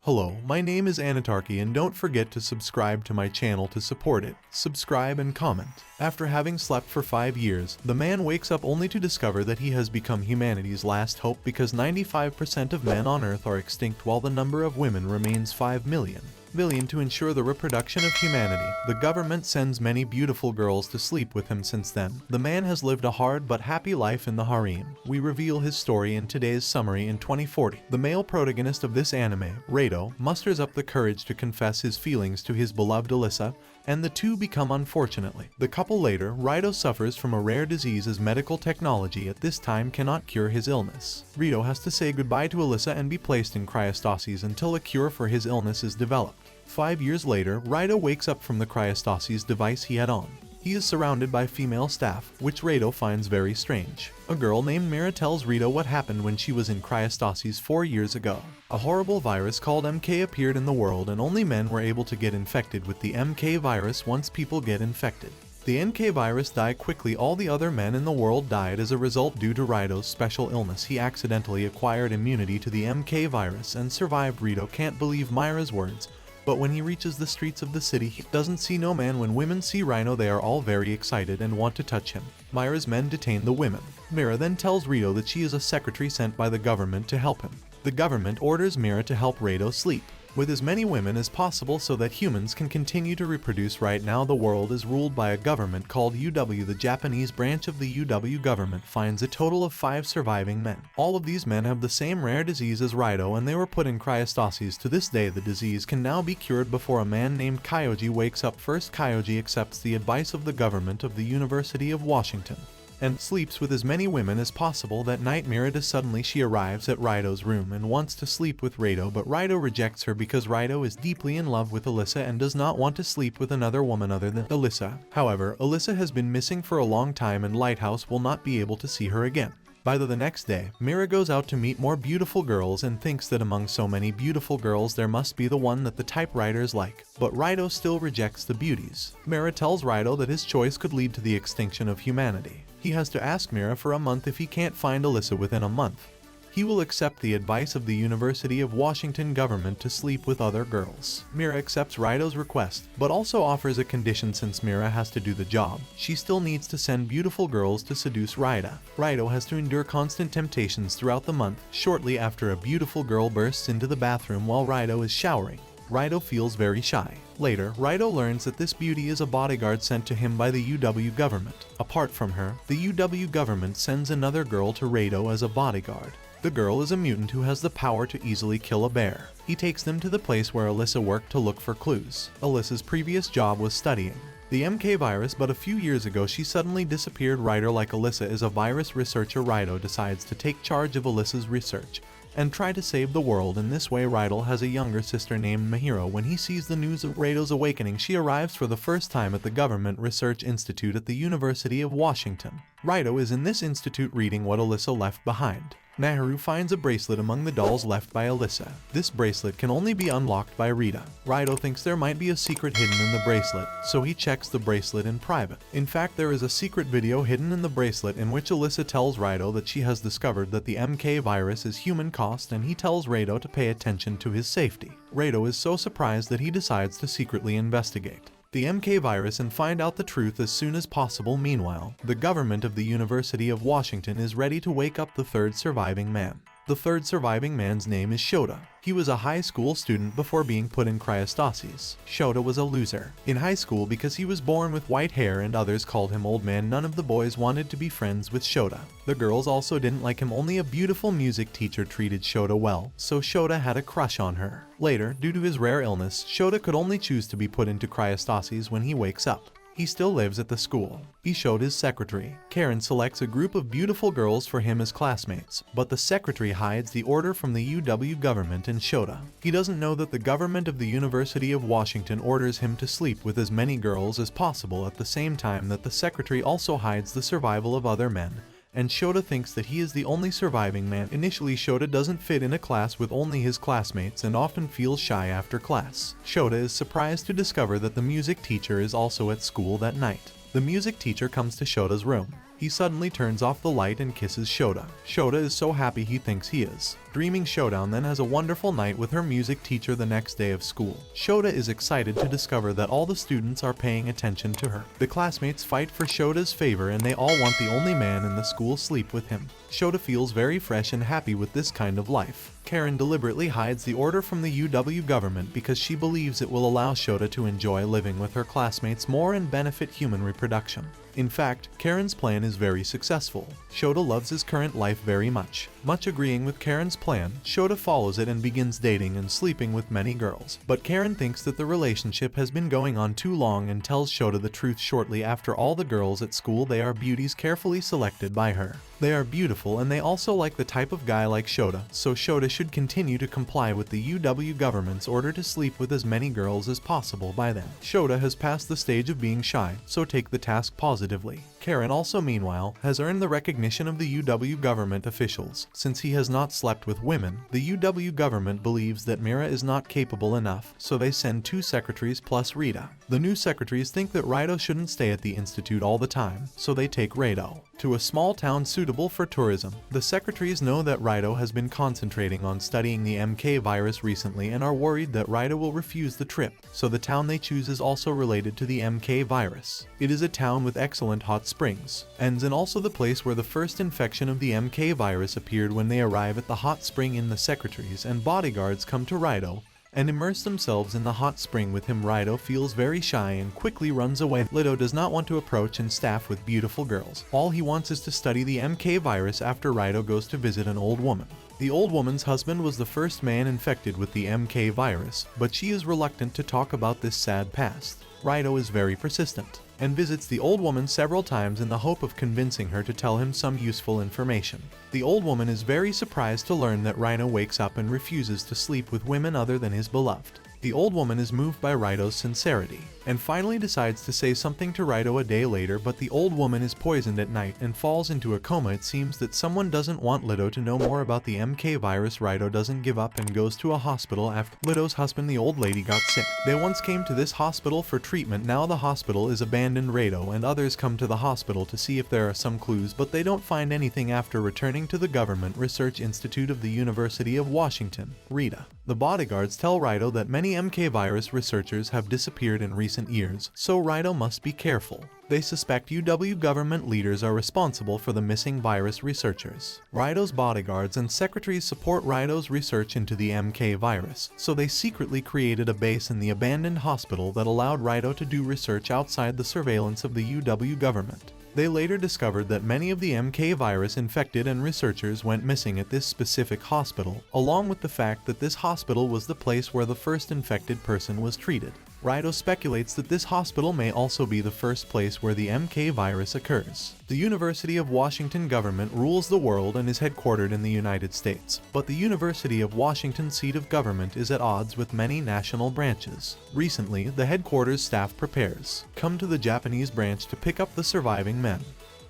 Hello, my name is Anitarky and don't forget to subscribe to my channel to support it. Subscribe and comment. After having slept for 5 years, the man wakes up only to discover that he has become humanity's last hope because 95% of men on Earth are extinct while the number of women remains 5 million. To ensure the reproduction of humanity, the government sends many beautiful girls to sleep with him. Since then, the man has lived a hard but happy life in the harem. We reveal his story in today's summary. In 2040, the male protagonist of this anime, Reito, musters up the courage to confess his feelings to his beloved Erisa, and the two become. Unfortunately, the couple later, Reito suffers from a rare disease as medical technology at this time cannot cure his illness. Reito has to say goodbye to Erisa and be placed in cryostasis until a cure for his illness is developed. 5 years later, Reito wakes up from the cryostasis device he had on. He is surrounded by female staff, which Reito finds very strange. A girl named Mira tells Reito what happened when she was in cryostasis 4 years ago. A horrible virus called MK appeared in the world and only men were able to get infected with the MK virus. Once people get infected, the NK virus die quickly. All the other men in the world died as a result due to Reito's special illness. He accidentally acquired immunity to the MK virus and survived. Reito can't believe Mira's words, but when he reaches the streets of the city, he doesn't see no man. When women see Reito, they are all very excited and want to touch him. Mira's men detain the women. Mira then tells Reito that she is a secretary sent by the government to help him. The government orders Mira to help Reito sleep with as many women as possible so that humans can continue to reproduce. Right now, the world is ruled by a government called UW. The Japanese branch of the UW government finds a total of 5 surviving men. All of these men have the same rare disease as Reito and they were put in cryostasis. To this day, the disease can now be cured before a man named Kyoji wakes up. First, Kyoji accepts the advice of the government of the University of Washington and sleeps with as many women as possible. That night, Mira suddenly she arrives at Reito's room and wants to sleep with Reito, but Reito rejects her because Reito is deeply in love with Erisa and does not want to sleep with another woman other than Erisa. However, Erisa has been missing for a long time and Lighthouse will not be able to see her again. By the next day, Mira goes out to meet more beautiful girls and thinks that among so many beautiful girls there must be the one that the typewriters like. But Reito still rejects the beauties. Mira tells Reito that his choice could lead to the extinction of humanity. He has to ask Mira for a month. If he can't find Erisa within a month, he will accept the advice of the University of Washington government to sleep with other girls. Mira accepts Reito's request, but also offers a condition. Since Mira has to do the job, she still needs to send beautiful girls to seduce Reito. Reito has to endure constant temptations throughout the month. Shortly after, a beautiful girl bursts into the bathroom while Reito is showering. Reito feels very shy. Later, Reito learns that this beauty is a bodyguard sent to him by the UW government. Apart from her, the UW government sends another girl to Reito as a bodyguard. The girl is a mutant who has the power to easily kill a bear. He takes them to the place where Erisa worked to look for clues. Erisa's previous job was studying the MK virus, but a few years ago she suddenly disappeared. Reito, like Erisa, is a virus researcher. Reito decides to take charge of Erisa's research and try to save the world. In this way, Reito has a younger sister named Mahiro. When he sees the news of Reito's awakening, she arrives for the first time at the Government Research Institute at the University of Washington. Reito is in this institute reading what Erisa left behind. Naharu finds a bracelet among the dolls left by Erisa. This bracelet can only be unlocked by Rita. Reito thinks there might be a secret hidden in the bracelet, so he checks the bracelet in private. In fact, there is a secret video hidden in the bracelet in which Erisa tells Reito that she has discovered that the MK virus is human caused, and he tells Reito to pay attention to his safety. Reito is so surprised that he decides to secretly investigate the MK virus and find out the truth as soon as possible. Meanwhile, the government of the University of Washington is ready to wake up the third surviving man. The third surviving man's name is Shota. He was a high school student before being put in cryostasis. Shota was a loser in high school because he was born with white hair and others called him old man. None of the boys wanted to be friends with Shota. The girls also didn't like him. Only a beautiful music teacher treated Shota well, so Shota had a crush on her. Later, due to his rare illness, Shota could only choose to be put into cryostasis when he wakes up. He still lives at the school. Shota's secretary, Karen, selects a group of beautiful girls for him as classmates, but the secretary hides the order from the UW government and Shota. He doesn't know that the government of the University of Washington orders him to sleep with as many girls as possible at the same time that the secretary also hides the survival of other men, and Shota thinks that he is the only surviving man. Initially, Shota doesn't fit in a class with only his classmates and often feels shy after class. Shota is surprised to discover that the music teacher is also at school that night. The music teacher comes to Shota's room. He suddenly turns off the light and kisses Shota. Shota is so happy he thinks he is dreaming. Showdown then has a wonderful night with her music teacher the next day of school. Shota is excited to discover that all the students are paying attention to her. The classmates fight for Shota's favor and they all want the only man in the school sleep with him. Shota feels very fresh and happy with this kind of life. Karen deliberately hides the order from the UW government because she believes it will allow Shota to enjoy living with her classmates more and benefit human reproduction. In fact, Karen's plan is very successful. Shota loves his current life very much. Much agreeing with Karen's plan, Shota follows it and begins dating and sleeping with many girls. But Karen thinks that the relationship has been going on too long and tells Shota the truth shortly after. All the girls at school, they are beauties carefully selected by her. They are beautiful and they also like the type of guy like Shota, so Shota should continue to comply with the UW government's order to sleep with as many girls as possible by then. Shota has passed the stage of being shy, so take the task positively. Karen also meanwhile has earned the recognition of the UW government officials. Since he has not slept with women, the UW government believes that Mira is not capable enough, so they send 2 secretaries plus Rita. The new secretaries think that Reito shouldn't stay at the institute all the time, so they take Reito to a small town suitable for tourism. The secretaries know that Reito has been concentrating on studying the MK virus recently and are worried that Reito will refuse the trip, so the town they choose is also related to the MK virus. It is a town with excellent hot springs, and also the place where the first infection of the MK virus appeared. When they arrive at the hot spring, the secretaries and bodyguards come to Reito and immerse themselves in the hot spring with him. Reito feels very shy and quickly runs away. Reito does not want to approach and staff with beautiful girls. All he wants is to study the MK virus. After Reito goes to visit an old woman. The old woman's husband was the first man infected with the MK virus, but she is reluctant to talk about this sad past. Reito is very persistent and visits the old woman several times in the hope of convincing her to tell him some useful information. The old woman is very surprised to learn that Reito wakes up and refuses to sleep with women other than his beloved. The old woman is moved by Reito's sincerity and finally decides to say something to Reito a day later, but the old woman is poisoned at night and falls into a coma. It seems that someone doesn't want Reito to know more about the MK virus. Reito doesn't give up and goes to a hospital after Reito's husband, the old lady, got sick. They once came to this hospital for treatment. Now the hospital is abandoned. Reito and others come to the hospital to see if there are some clues, but they don't find anything. After returning to the Government Research Institute of the University of Washington, Rita, the bodyguards tell Reito that many MK virus researchers have disappeared in recent years, so Reito must be careful. They suspect UW government leaders are responsible for the missing virus researchers. Reito's bodyguards and secretaries support Reito's research into the MK virus, so they secretly created a base in the abandoned hospital that allowed Reito to do research outside the surveillance of the UW government. They later discovered that many of the MK virus infected and researchers went missing at this specific hospital, along with the fact that this hospital was the place where the first infected person was treated. Reito speculates that this hospital may also be the first place where the MK virus occurs. The University of Washington government rules the world and is headquartered in the United States, but the University of Washington seat of government is at odds with many national branches. Recently, the headquarters staff prepares come to the Japanese branch to pick up the surviving men.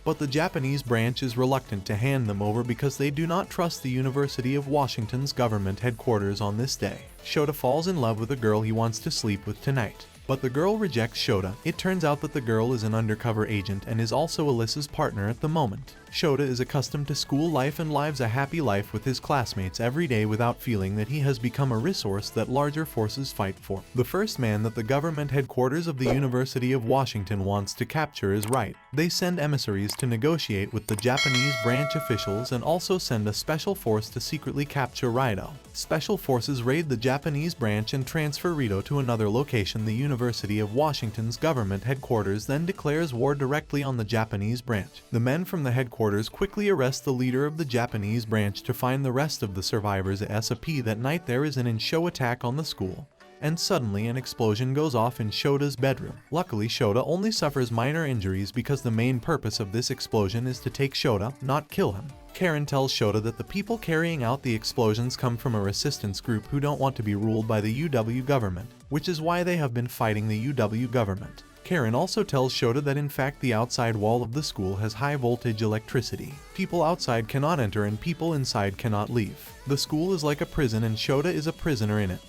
But the Japanese branch is reluctant to hand them over because they do not trust the University of Washington's government headquarters on this day. Shota falls in love with a girl he wants to sleep with tonight. But the girl rejects Shota. It turns out that the girl is an undercover agent and is also Alyssa's partner at the moment. Shota is accustomed to school life and lives a happy life with his classmates every day without feeling that he has become a resource that larger forces fight for. The first man that the government headquarters of the University of Washington wants to capture is Reito. They send emissaries to negotiate with the Japanese branch officials and also send a special force to secretly capture Reito. Special forces raid the Japanese branch and transfer Reito to another location. The University of Washington's government headquarters then declares war directly on the Japanese branch. The men from the headquarters quickly arrest the leader of the Japanese branch to find the rest of the survivors ASAP. That night there is an in-show attack on the school, and suddenly an explosion goes off in Shota's bedroom. Luckily, Shota only suffers minor injuries because the main purpose of this explosion is to take Shota, not kill him. Karen tells Shota that the people carrying out the explosions come from a resistance group who don't want to be ruled by the UW government, which is why they have been fighting the UW government. Karen also tells Shota that in fact the outside wall of the school has high voltage electricity. People outside cannot enter and people inside cannot leave. The school is like a prison and Shota is a prisoner in it.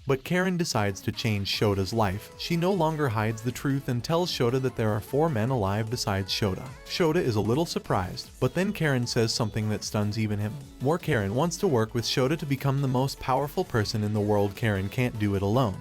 But Karen decides to change Shota's life. She no longer hides the truth and tells Shota that there are 4 men alive besides Shota. Shota is a little surprised, but then Karen says something that stuns even him. More, Karen wants to work with Shota to become the most powerful person in the world. Karen can't do it alone,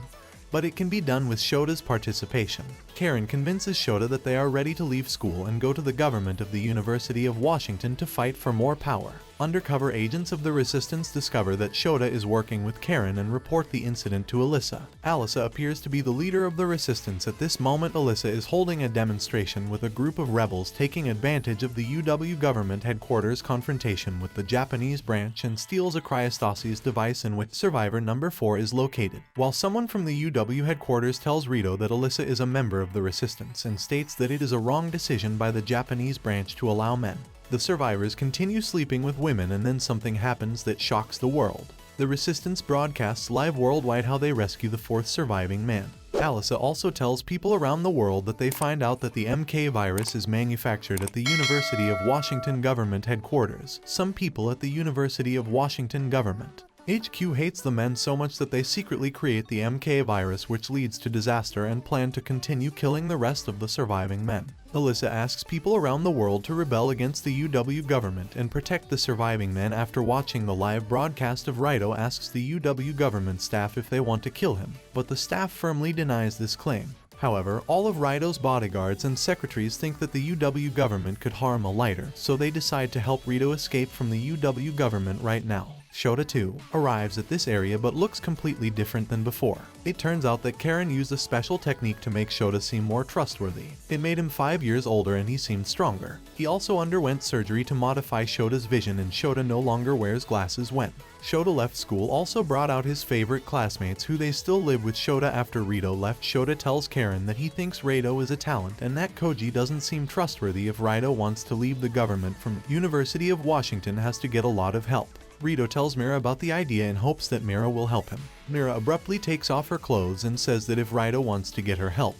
but it can be done with Shota's participation. Karen convinces Shota that they are ready to leave school and go to the government of the University of Washington to fight for more power. Undercover agents of the Resistance discover that Shota is working with Karen and report the incident to Alyssa. Alyssa appears to be the leader of the Resistance. At this moment, Alyssa is holding a demonstration with a group of rebels taking advantage of the UW government headquarters confrontation with the Japanese branch and steals a cryostasis device in which survivor number 4 is located. While someone from the UW headquarters tells Reito that Alyssa is a member of the Resistance and states that it is a wrong decision by the Japanese branch to allow men. The survivors continue sleeping with women, and then something happens that shocks the world. The Resistance broadcasts live worldwide how they rescue the 4th surviving man. Alyssa also tells people around the world that they find out that the MK virus is manufactured at the University of Washington government headquarters. Some people at the University of Washington government HQ hates the men so much that they secretly create the MK virus, which leads to disaster, and plan to continue killing the rest of the surviving men. Alyssa asks people around the world to rebel against the UW government and protect the surviving men. After watching the live broadcast of Reito asks the UW government staff if they want to kill him, but the staff firmly denies this claim. However, all of Reito's bodyguards and secretaries think that the UW government could harm a lighter, so they decide to help Reito escape from the UW government right now. Shota too arrives at this area but looks completely different than before. It turns out that Karen used a special technique to make Shota seem more trustworthy. It made him 5 years older and he seemed stronger. He also underwent surgery to modify Shota's vision, and Shota no longer wears glasses when Shota left school. Also brought out his favorite classmates who they still live with Shota after Reito left. Shota tells Karen that he thinks Reito is a talent and that Koji doesn't seem trustworthy. If Reito wants to leave the government from University of Washington, has to get a lot of help. Reito tells Mira about the idea in hopes that Mira will help him. Mira abruptly takes off her clothes and says that if Reito wants to get her help,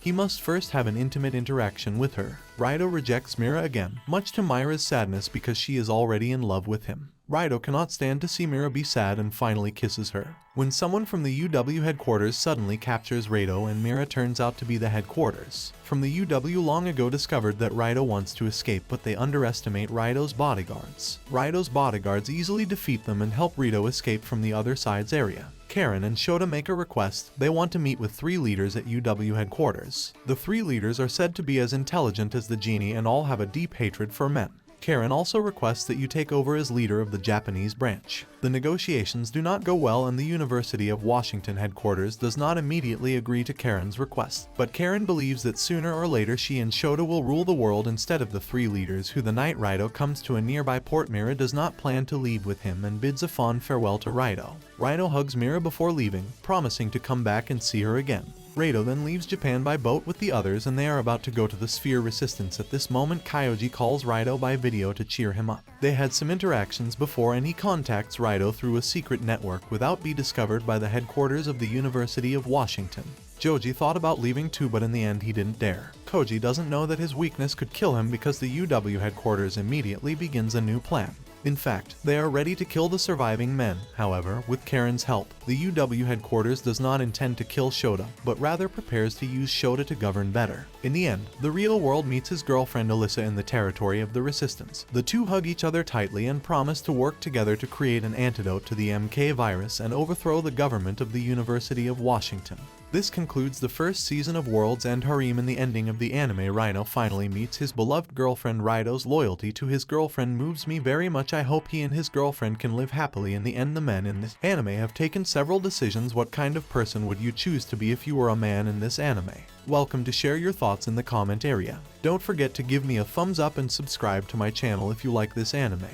he must first have an intimate interaction with her. Reito rejects Mira again, much to Mira's sadness because she is already in love with him. Reito cannot stand to see Mira be sad and finally kisses her. When someone from the UW headquarters suddenly captures Reito, and Mira turns out to be the headquarters from the UW long ago discovered that Reito wants to escape, but they underestimate Reito's bodyguards. Reito's bodyguards easily defeat them and help Reito escape from the other side's area. Karen and Shota make a request. They want to meet with 3 leaders at UW headquarters. The 3 leaders are said to be as intelligent as the genie and all have a deep hatred for men. Karen also requests that you take over as leader of the Japanese branch. The negotiations do not go well, and the University of Washington headquarters does not immediately agree to Karen's request. But Karen believes that sooner or later she and Shota will rule the world instead of the 3 leaders who the night Reito comes to a nearby port. Mira does not plan to leave with him and bids a fond farewell to Reito. Reito hugs Mira before leaving, promising to come back and see her again. Reito then leaves Japan by boat with the others, and they are about to go to the Sphere Resistance. At this moment, Kyoji calls Reito by video to cheer him up. They had some interactions before, and he contacts Reito through a secret network without being discovered by the headquarters of the University of Washington. Joji thought about leaving too, but in the end he didn't dare. Koji doesn't know that his weakness could kill him because the UW headquarters immediately begins a new plan. In fact, they are ready to kill the surviving men. However, with Karen's help, the UW headquarters does not intend to kill Shota, but rather prepares to use Shota to govern better. In the end, the real world meets his girlfriend Alyssa in the territory of the Resistance. The two hug each other tightly and promise to work together to create an antidote to the MK virus and overthrow the government of the University of Washington. This concludes the first season of Worlds End Harem. In the ending of the anime, Reito finally meets his beloved girlfriend. Reito's loyalty to his girlfriend moves me very much. I hope he and his girlfriend can live happily in the end. The men in this anime have taken several decisions. What kind of person would you choose to be if you were a man in this anime? Welcome to share your thoughts in the comment area. Don't forget to give me a thumbs up and subscribe to my channel if you like this anime.